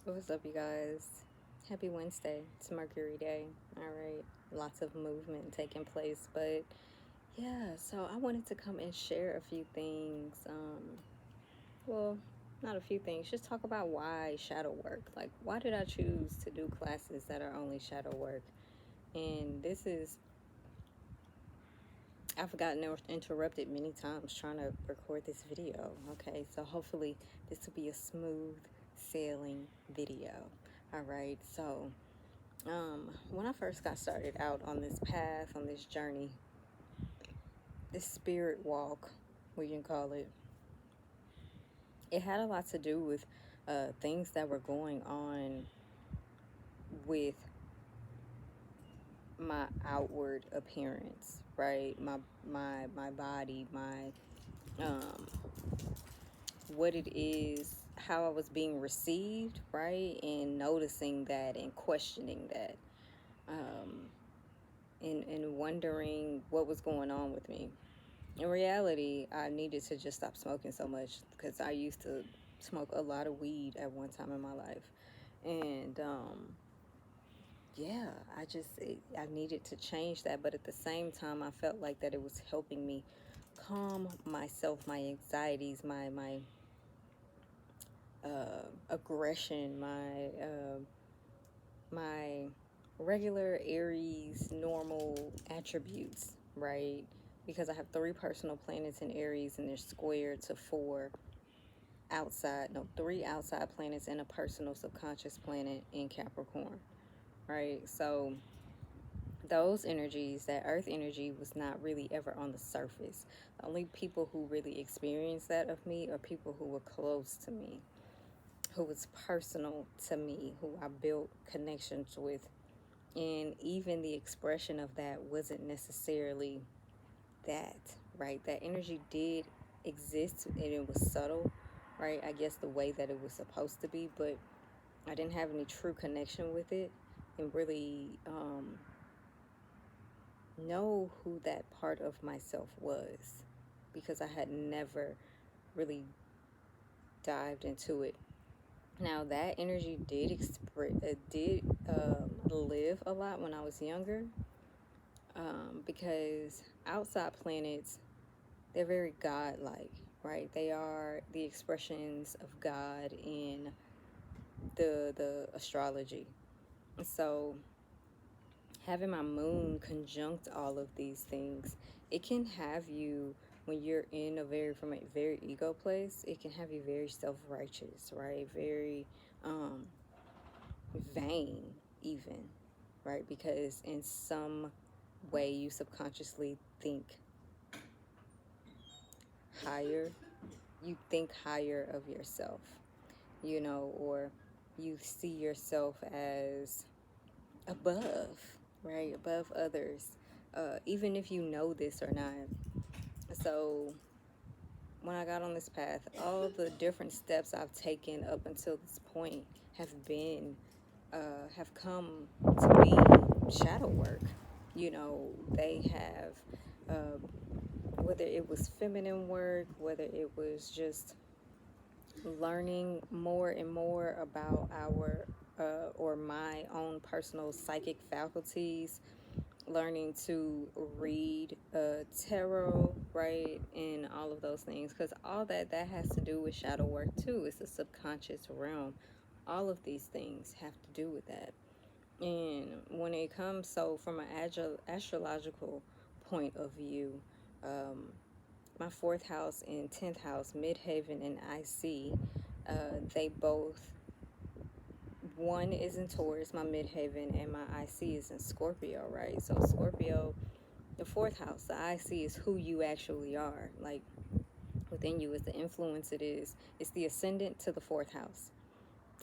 What's up, you guys? Happy Wednesday. It's Mercury Day. All right. Lots of movement taking place. But yeah, so I wanted to come and share a few things. Well, not a few things. Just talk about why shadow work. Like, why did I choose to do classes that are only shadow work? And I've gotten interrupted many times trying to record this video. Okay, so hopefully this will be a smooth sailing video. All right, so when I first got started out on this path, on this journey, this spirit walk, we can call it, it had a lot to do with things that were going on with my outward appearance, right? My body, my um, what it is, how I was being received, right, and noticing that and questioning that, um, and wondering what was going on with me. In reality, I needed to just stop smoking so much because I used to smoke a lot of weed at one time in my life. And yeah, I needed to change that. But at the same time, I felt like that it was helping me calm myself, my anxieties, my aggression, my regular Aries normal attributes, right? Because I have three personal planets in Aries and they're squared to three outside planets and a personal subconscious planet in Capricorn, right? So those energies, that earth energy, was not really ever on the surface. The only people who really experienced that of me are people who were close to me, who was personal to me, who I built connections with. And even the expression of that wasn't necessarily that, right? That energy did exist and it was subtle, right? I guess the way that it was supposed to be, but I didn't have any true connection with it and really know who that part of myself was because I had never really dived into it. Now that energy did live a lot when I was younger, because outside planets, they're very godlike, right? They are the expressions of God in the astrology. So having my moon conjunct all of these things, it can have you, when you're in from a very ego place, it can have you very self-righteous, right? Very um vain even, right? Because in some way you subconsciously think higher, you think higher of yourself, or you see yourself as above, right? Above others, even if you know this or not. So when I got on this path, all the different steps I've taken up until this point have come to be shadow work. They have, uh, whether it was feminine work, whether it was just learning more and more about our or my own personal psychic faculties, learning to read tarot, right, and all of those things, because all that has to do with shadow work too. It's the subconscious realm. All of these things have to do with that. And when it comes, so from an astrological point of view, um, my fourth house and 10th house, Midhaven and IC, they both, one is in Taurus, my Midhaven, and my IC is in Scorpio, right? So Scorpio, the fourth house, the IC is who you actually are. Like within you is the influence it is. It's the ascendant to the fourth house.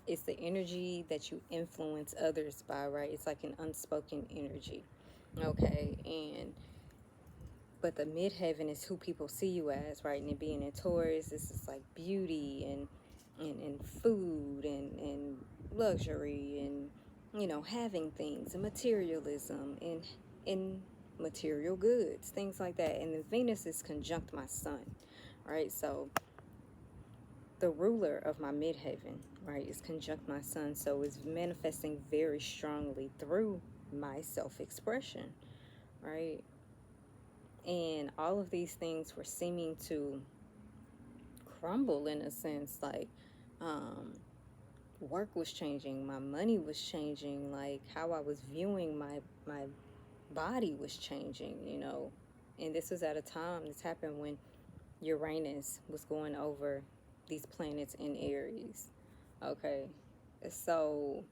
It's the energy that you influence others by, right? It's like an unspoken energy. Okay, but the midheaven is who people see you as, right? And it being in Taurus, this is like beauty and food and luxury and having things and materialism and material goods, things like that. And the Venus is conjunct my sun, right? So the ruler of my midheaven, right, is conjunct my sun, so it's manifesting very strongly through my self-expression, right? And all of these things were seeming to crumble in a sense, like um, work was changing, my money was changing, like how I was viewing my body was changing, And this was at a time, this happened when Uranus was going over these planets in Aries. Okay. So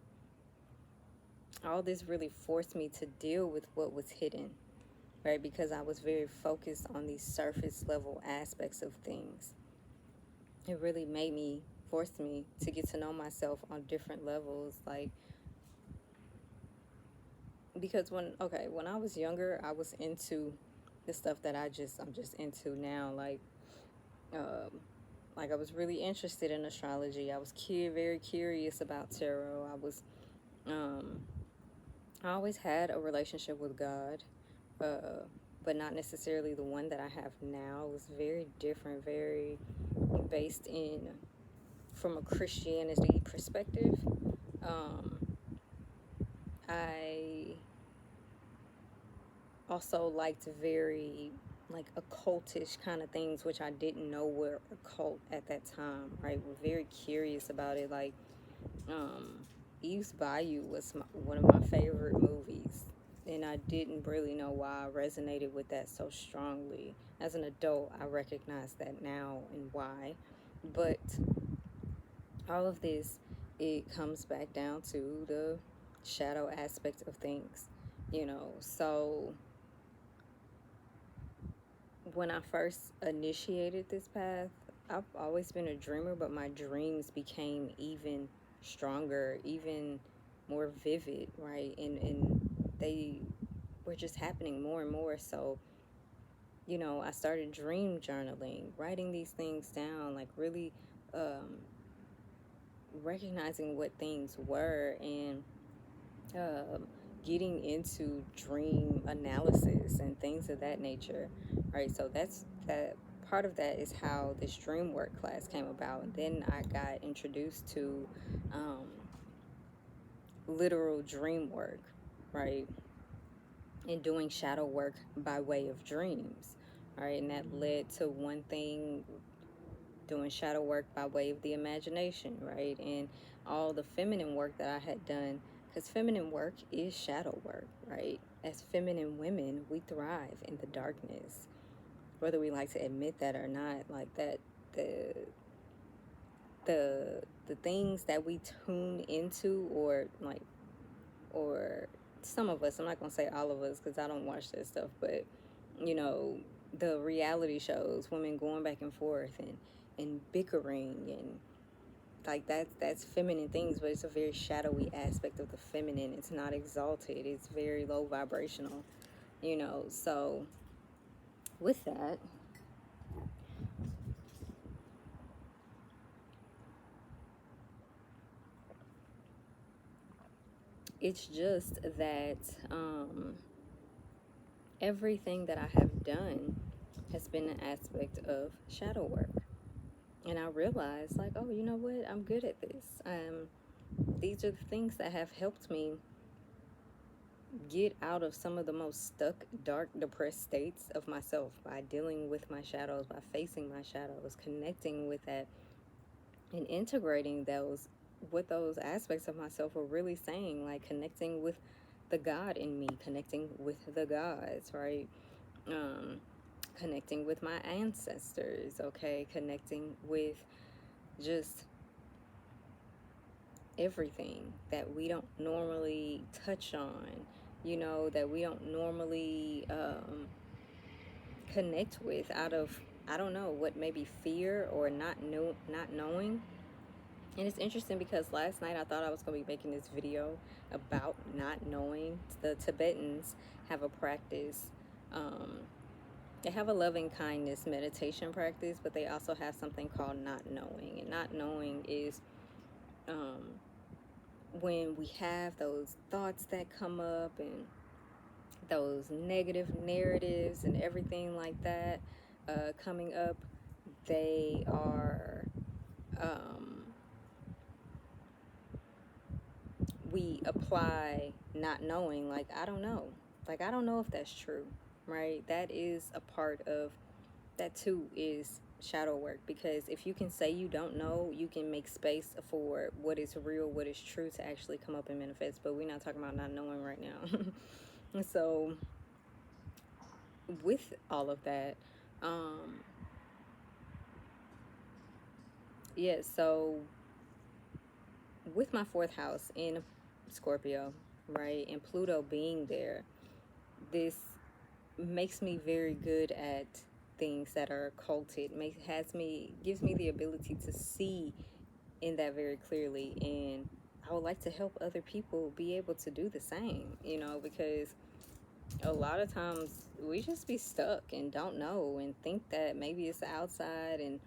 all this really forced me to deal with what was hidden, right? Because I was very focused on these surface level aspects of things. It really forced me to get to know myself on different levels. Like, because when I was younger, I was into the stuff that I'm just into now. Um, like I was really interested in astrology. I was very curious about tarot. Um, I always had a relationship with God, but not necessarily the one that I have now. It was very different, very based in from a Christianity perspective. Um, I also liked very like occultish kind of things, which I didn't know were occult at that time. Right, we're very curious about it. Like um, Eve's Bayou was one of my favorite movies, and I didn't really know why I resonated with that so strongly. As an adult, I recognize that now and why, but all of this, it comes back down to the shadow aspect of things, So when I first initiated this path, I've always been a dreamer, but my dreams became even stronger, even more vivid, right? And they were just happening more and more. So, I started dream journaling, writing these things down, like really um, recognizing what things were, and um, getting into dream analysis and things of that nature, right? So that part of that is how this dream work class came about. And then I got introduced to um, literal dream work, right? And doing shadow work by way of dreams, right? And that led to one thing, doing shadow work by way of the imagination, right? And all the feminine work that I had done, because feminine work is shadow work, right? As feminine women, we thrive in the darkness, whether we like to admit that or not. Like that, the the things that we tune into, or some of us, I'm not gonna say all of us because I don't watch that stuff, but you know the reality shows, women going back and forth and bickering, and like that's feminine things, but it's a very shadowy aspect of the feminine. It's not exalted, it's very low vibrational, So with that, it's just that everything that I have done has been an aspect of shadow work. And I realized, like, oh, you know what? I'm good at this. These are the things that have helped me get out of some of the most stuck, dark, depressed states of myself, by dealing with my shadows, by facing my shadows, connecting with that, and integrating what those aspects of myself were really saying, like connecting with the God in me, connecting with the gods, right? Um, Connecting with my ancestors, okay? Connecting with just everything that we don't normally touch on, that we don't normally connect with out of, I don't know, what, maybe fear or not knowing. And it's interesting because last night I thought I was going to be making this video about not knowing. The Tibetans have a practice. Um, they have a loving kindness meditation practice, but they also have something called not knowing. And not knowing is um, when we have those thoughts that come up, and those negative narratives and everything like that coming up, they are um, we apply not knowing, like, I don't know. Like, I don't know if that's true, right? That is a part of that too, is shadow work, because if you can say you don't know, you can make space for what is real, what is true to actually come up and manifest. But we're not talking about not knowing right now. So with all of that, um yeah, so with my fourth house in Scorpio, right, and Pluto being there, this makes me very good at things that are occulted. Gives me the ability to see in that very clearly, and I would like to help other people be able to do the same, because a lot of times we just be stuck and don't know and think that maybe it's the outside, and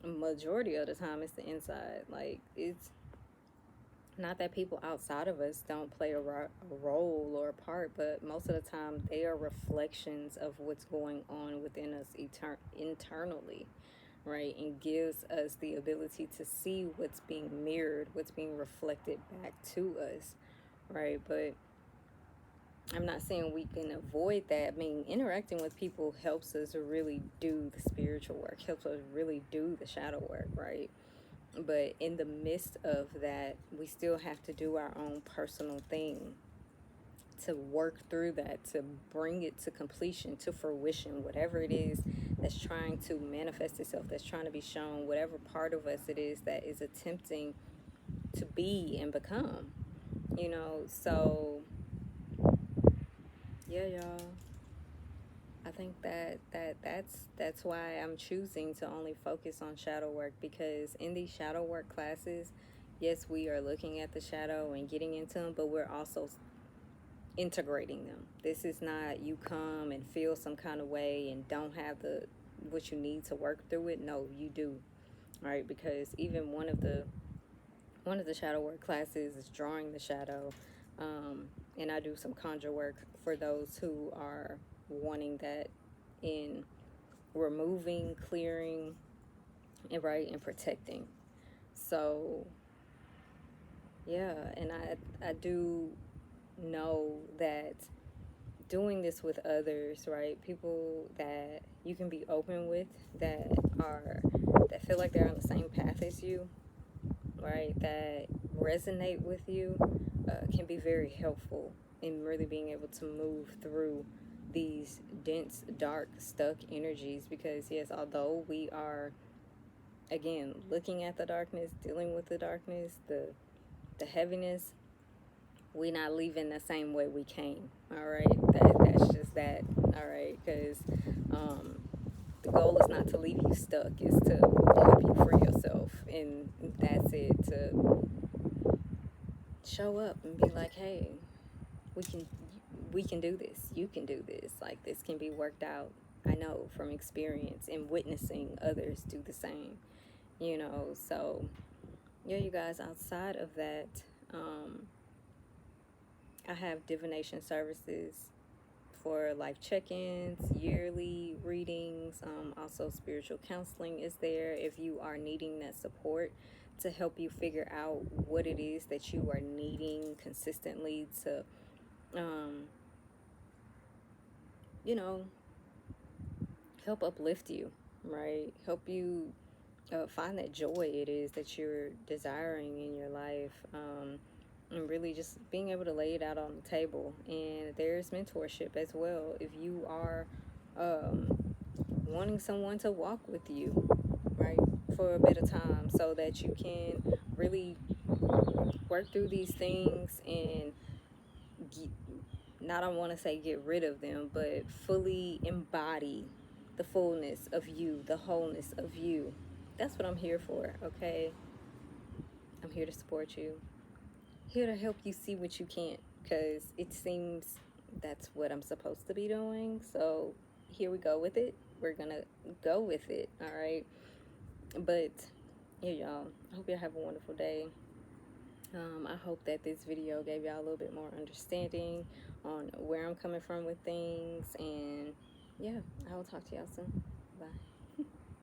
majority of the time it's the inside. Like, it's not that people outside of us don't play a role or a part, but most of the time they are reflections of what's going on within us internally, right? And gives us the ability to see what's being mirrored, what's being reflected back to us, right? But I'm not saying we can avoid that. I mean, interacting with people helps us really do the spiritual work, helps us really do the shadow work, right? But in the midst of that, we still have to do our own personal thing to work through that, to bring it to completion, to fruition, whatever it is that's trying to manifest itself, that's trying to be shown, whatever part of us it is that is attempting to be and become, So, yeah, y'all. I think that's why I'm choosing to only focus on shadow work, because in these shadow work classes, yes, we are looking at the shadow and getting into them, but we're also integrating them. This is not you come and feel some kind of way and don't have the what you need to work through it. No, you do, right? Because even one of the shadow work classes is drawing the shadow, and I do some conjure work for those who are wanting that in removing, clearing, and right, and protecting. So yeah, and I do know that doing this with others, right? People that you can be open with, that feel like they're on the same path as you, right? That resonate with you, can be very helpful in really being able to move through these dense, dark, stuck energies. Because yes, although we are, again, looking at the darkness, dealing with the darkness, the heaviness, we not leaving the same way we came. All right, that's just that. All right, because the goal is not to leave you stuck; it's to help you free yourself, and that's it. To show up and be like, hey, we can we can do this. You can do this. Like, this can be worked out. I know from experience and witnessing others do the same. So yeah, you guys. Outside of that, um, I have divination services for life check-ins, yearly readings. Also, spiritual counseling is there if you are needing that support to help you figure out what it is that you are needing consistently to, um, you know, help uplift you, right? Help you find that joy it is that you're desiring in your life. And really just being able to lay it out on the table. And there's mentorship as well if you are wanting someone to walk with you, right, for a bit of time, so that you can really work through these things and get, not I want to say get rid of them, but fully embody the fullness of you, the wholeness of you. That's what I'm here for, okay? I'm here to support you, here to help you see what you can't, because it seems that's what I'm supposed to be doing. So here we go with it. We're gonna go with it, all right? But yeah, y'all, I hope y'all have a wonderful day. I hope that this video gave y'all a little bit more understanding on where I'm coming from with things. And yeah, I will talk to y'all soon. Bye.